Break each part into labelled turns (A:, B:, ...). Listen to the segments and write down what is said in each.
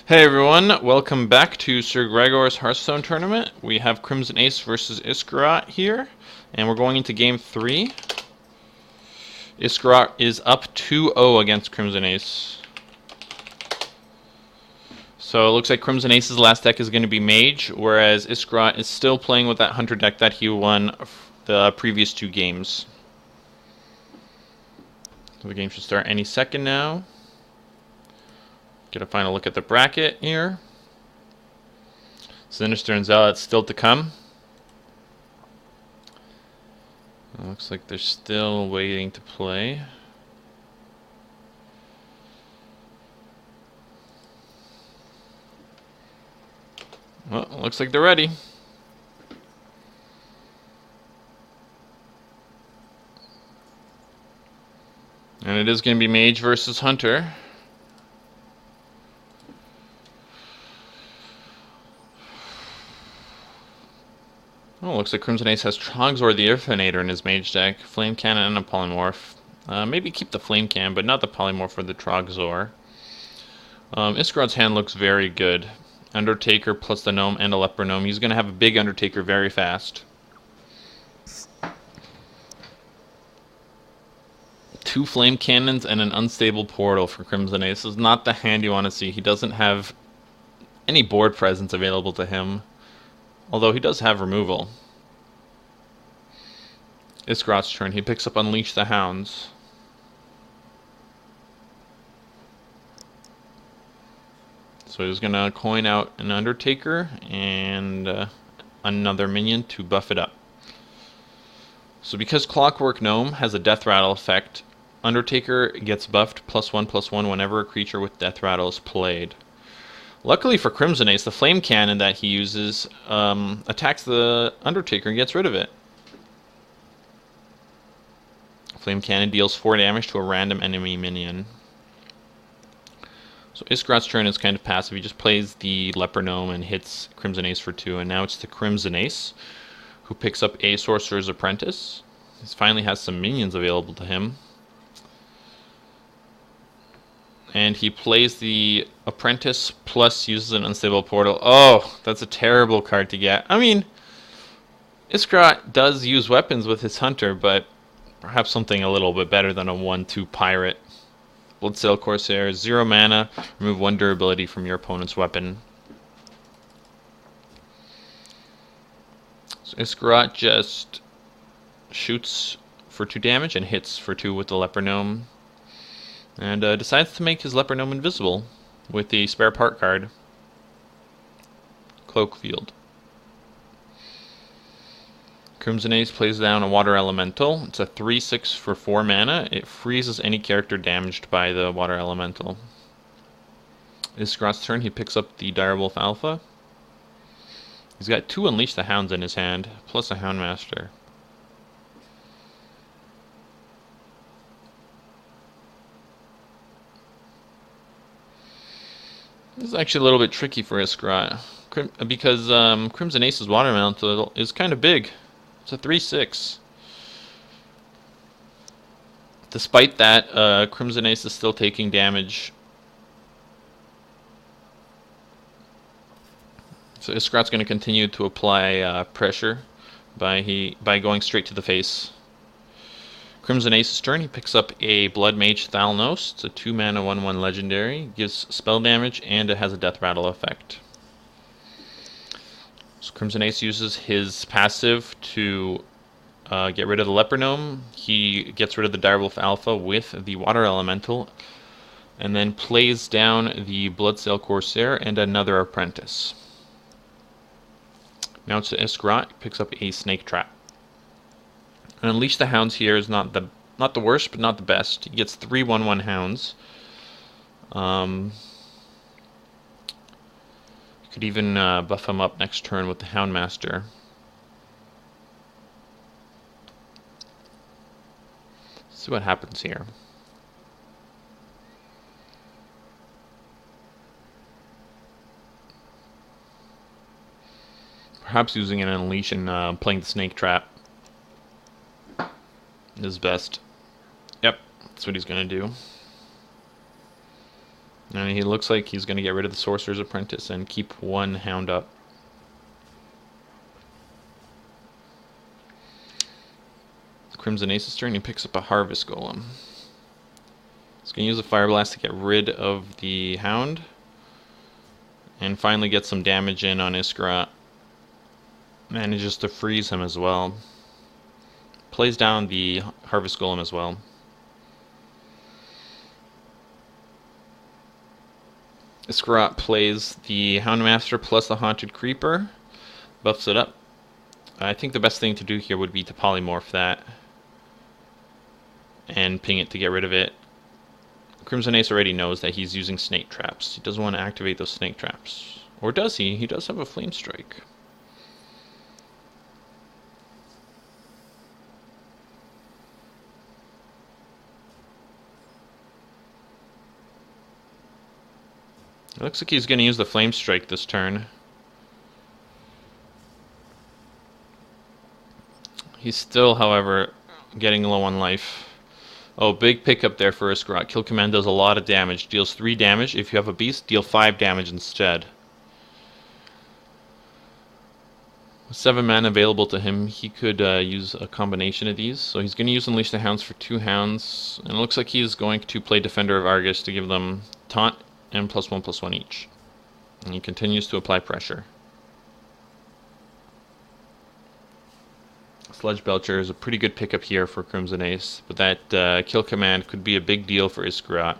A: Hey everyone, welcome back to Sir Gregor's Hearthstone tournament. We have CrimsonAce versus Iskarott here, and we're going into game 3. Iskarott is up 2-0 against CrimsonAce. So it looks like CrimsonAce's last deck is going to be Mage, whereas Iskarott is still playing with that Hunter deck that he won the previous 2 games. So the game should start any second now. Get a final look at the bracket here. Sinister and Zealot still to come. It looks like they're still waiting to play. Well, looks like they're ready. And it is going to be Mage versus Hunter. Oh, looks like CrimsonAce has Trogzor the Irfinator in his Mage deck, Flame Cannon, and a Polymorph. Maybe keep the Flame Cannon, but not the Polymorph for the Trogzor. Iskarott's hand looks very good. Undertaker plus the Gnome and a Leper Gnome. He's going to have a big Undertaker very fast. 2 Flame Cannons and an Unstable Portal for CrimsonAce. This is not the hand you want to see. He doesn't have any board presence available to him. Although he does have removal. Iskarott's turn. He picks up Unleash the Hounds. So he's going to coin out an Undertaker and another minion to buff it up. So because Clockwork Gnome has a Death Rattle effect, Undertaker gets buffed +1/+1 whenever a creature with Death Rattle is played. Luckily for CrimsonAce, the Flame Cannon that he uses attacks the Undertaker and gets rid of it. Flame Cannon deals 4 damage to a random enemy minion. So Iskarott's turn is kind of passive. He just plays the Leper Gnome and hits CrimsonAce for 2. And now it's the CrimsonAce, who picks up a Sorcerer's Apprentice. He finally has some minions available to him. And he plays the Apprentice plus uses an Unstable Portal. Oh, that's a terrible card to get. I mean, Iskarott does use weapons with his Hunter, but perhaps something a little bit better than a 1/2 Pirate. Bloodsail Corsair, 0 mana, remove 1 durability from your opponent's weapon. So Iskarott just shoots for 2 damage and hits for 2 with the Leper Gnome. And decides to make his Leper Gnome invisible with the spare part card. Cloak Field. CrimsonAce plays down a Water Elemental. It's a 3/6 for 4 mana. It freezes any character damaged by the Water Elemental. Iskarott's turn, he picks up the Direwolf Alpha. He's got 2 Unleash the Hounds in his hand, plus a Houndmaster. This is actually a little bit tricky for Iskarott, because CrimsonAce's Water Elemental is kind of big. It's a 3/6. Despite that, CrimsonAce is still taking damage. So Iskarott's going to continue to apply pressure by going straight to the face. CrimsonAce's turn, he picks up a Blood Mage Thalnos. It's a 2 mana 1/1 legendary. Gives spell damage and it has a Death Rattle effect. So CrimsonAce uses his passive to get rid of the Leper Gnome. He gets rid of the Direwolf Alpha with the Water Elemental. And then plays down the Bloodsail Corsair and another Apprentice. Now it's to Iskarott, picks up a Snake Trap. And Unleash the Hounds here is not the worst, but not the best. He gets 3 1/1 Hounds. You could even buff him up next turn with the Houndmaster. Let's see what happens here. Perhaps using an Unleash and playing the Snake Trap is best. Yep, that's what he's going to do. And he looks like he's going to get rid of the Sorcerer's Apprentice and keep one hound up. Crimson Ace's turn, he picks up a Harvest Golem. He's going to use a Fire Blast to get rid of the hound. And finally get some damage in on Iskarott. Manages to freeze him as well. Plays down the Harvest Golem as well. Iskarott plays the Houndmaster plus the Haunted Creeper. Buffs it up. I think the best thing to do here would be to polymorph that. And ping it to get rid of it. Crimson Ace already knows that he's using snake traps. He doesn't want to activate those snake traps. Or does he? He does have a Flame Strike. It looks like he's going to use the Flame Strike this turn. He's still, however, getting low on life. Oh, big pickup there for Iskarott. Kill Command does a lot of damage. Deals 3 damage. If you have a beast, deal 5 damage instead. With 7 mana available to him, he could use a combination of these. So he's going to use Unleash the Hounds for 2 hounds. And it looks like he's going to play Defender of Argus to give them taunt and +1/+1 each. And he continues to apply pressure. Sludge Belcher is a pretty good pickup here for Crimson Ace, but that kill command could be a big deal for Iskarott.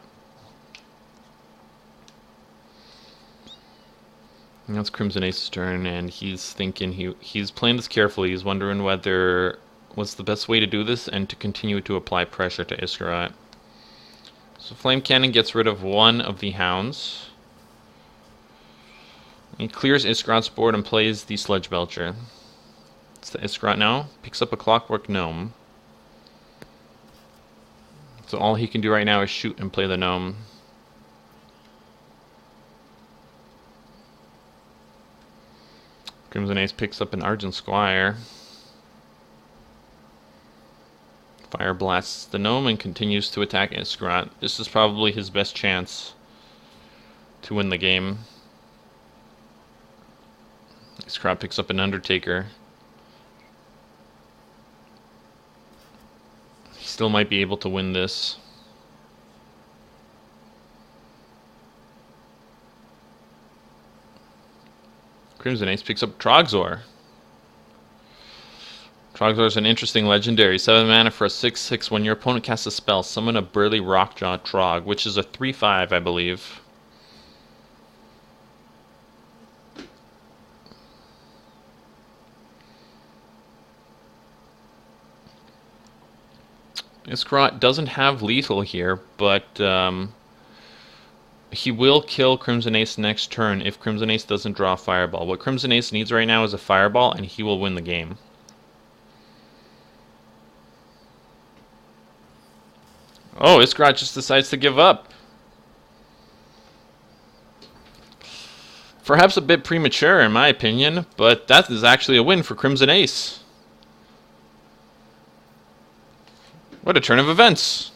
A: Now it's Crimson Ace's turn, and he's thinking, he's playing this carefully. He's wondering what's the best way to do this and to continue to apply pressure to Iskarott. So Flame Cannon gets rid of one of the hounds. He clears Iskarott's board and plays the Sludge Belcher. It's the Iskarott now. Picks up a Clockwork Gnome. So all he can do right now is shoot and play the gnome. Crimson Ace picks up an Argent Squire. Fire blasts the gnome and continues to attack Iskarott. This is probably his best chance to win the game. Iskarott picks up an Undertaker. He still might be able to win this. Crimson Ace picks up Trogzor. Trogzor is an interesting legendary. 7 mana for a 6/6. When your opponent casts a spell, summon a Burly Rockjaw Trog, which is a 3/5, I believe. Iskarott doesn't have lethal here, but he will kill Crimson Ace next turn if Crimson Ace doesn't draw a Fireball. What Crimson Ace needs right now is a Fireball, and he will win the game. Oh, Iskarott just decides to give up. Perhaps a bit premature, in my opinion, but that is actually a win for Crimson Ace. What a turn of events!